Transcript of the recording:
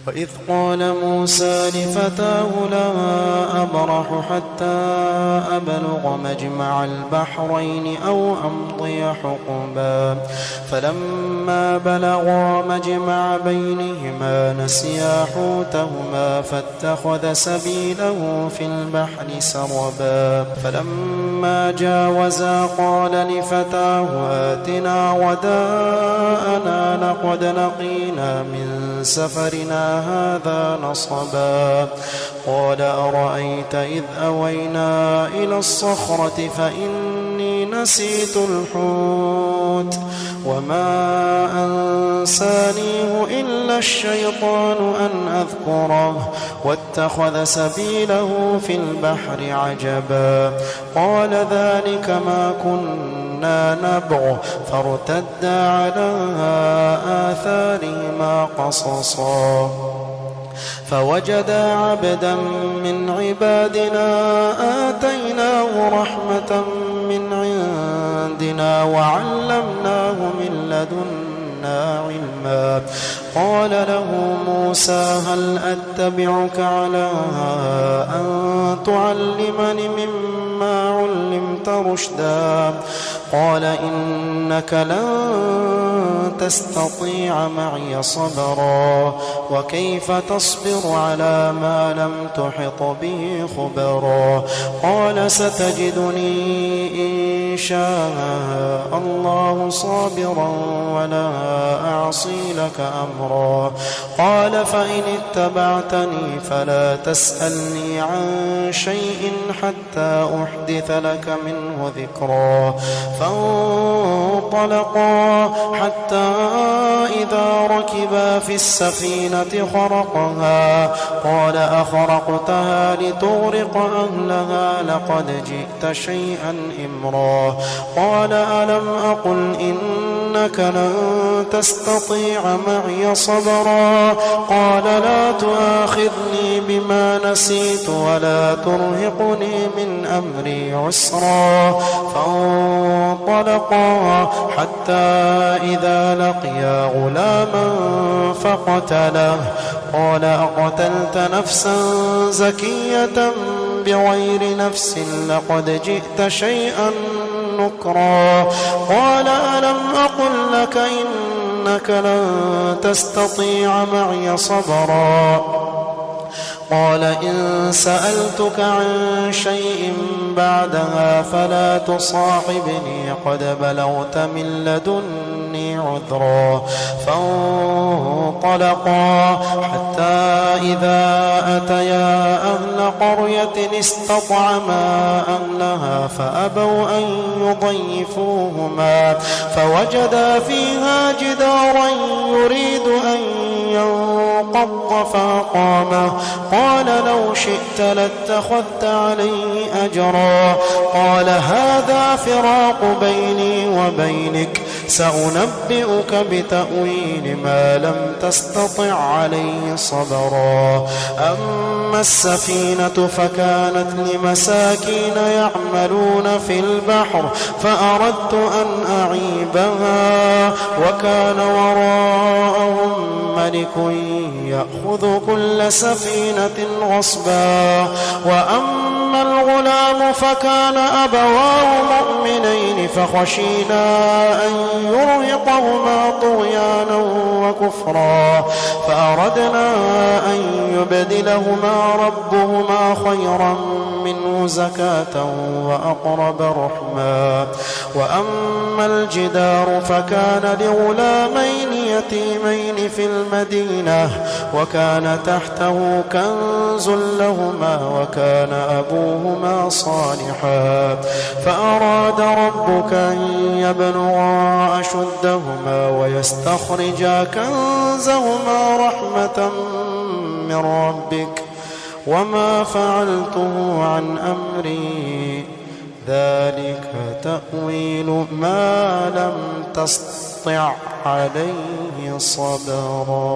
وإذ قال موسى لفتاه لا أبرح حتى أبلغ مجمع البحرين أو أمضي حقبا فلما بلغا مجمع بينهما نسيا حوتهما فاتخذ سبيله في البحر سربا فلما جاوزا قال لفتاه آتنا وداءنا لقد لقينا من سفرنا هذا نصبا قال أرأيت إذ أوينا إلى الصخرة فإني نسيت الحوت وما أنسانيه إلا الشيطان أن أذكره واتخذ سبيله في البحر عجبا قال ذلك ما كنا نبغ فارتدا على آثارهما قصصا فوجدا عبدا من عبادنا آتيناه رحمة من عندنا وعلمناه من لدنا علما قال له موسى هل أتبعك على أن تعلمني مما علمت رشدا قال إنك لن تستطيع معي صبرا وكيف تصبر على ما لم تحط به خبرا قال ستجدني إن شاء الله صابرا ولا أعصي لك أمرا قال فإن اتبعتني فلا تسألني عن شيء حتى أحدث لك منه ذكرا فانطلقا حتى إذا ركبا في السفينة خرقها قال أخرقتها لتغرق أهلها لقد جئت شيئا إمرا قال ألم أقل إنك لن تستطيع معي صبرا قال لا تؤاخذني بما نسيت ولا ترهقني من أمري عسرا فانطلقا حتى إذا لقيا غلاما فقتله قال أقتلت نفسا زكية بغير نفس لقد جئت شيئا نكرا قال ألم أقل لك إنك لن تستطيع معي صبرا قال إن سألتك عن شيء بعدها فلا تصاحبني قد بلغت من لدني عذرا فانطلقا حتى إذا أتيا أهل قرية استطعما أهلها فأبوا أن يضيفوهما فوجدا فيها جدارا يريد أن ينقض فأقامه قال لو شئت لاتخذت عليه أجرا قال هذا فراق بيني وبينك سأنبئك بتأويل ما لم تستطع عليه صبرا أما السفينة فكانت لمساكين يعملون في البحر فأردت أن أعيبها وكان وراءهم ملك يأخذ كل سفينة غصبا وأما الغلام فكان أبواه مؤمنين فخشينا أن يرهقهما طغيانا وكفرا فأردنا أن يبدلهما ربهما خيرا منه زكاة وأقرب رحما وأما الجدار فكان لغلامين يتيمين في المدينة وكان تحته كنز لهما وكان أبوهما صالحا فأراد ربك أن يبلغا أشدهما ويستخرجا كنزهما رحمة من ربك وما فعلته عن أمري ذلك تأويل ما لم تستطع عليه صبرا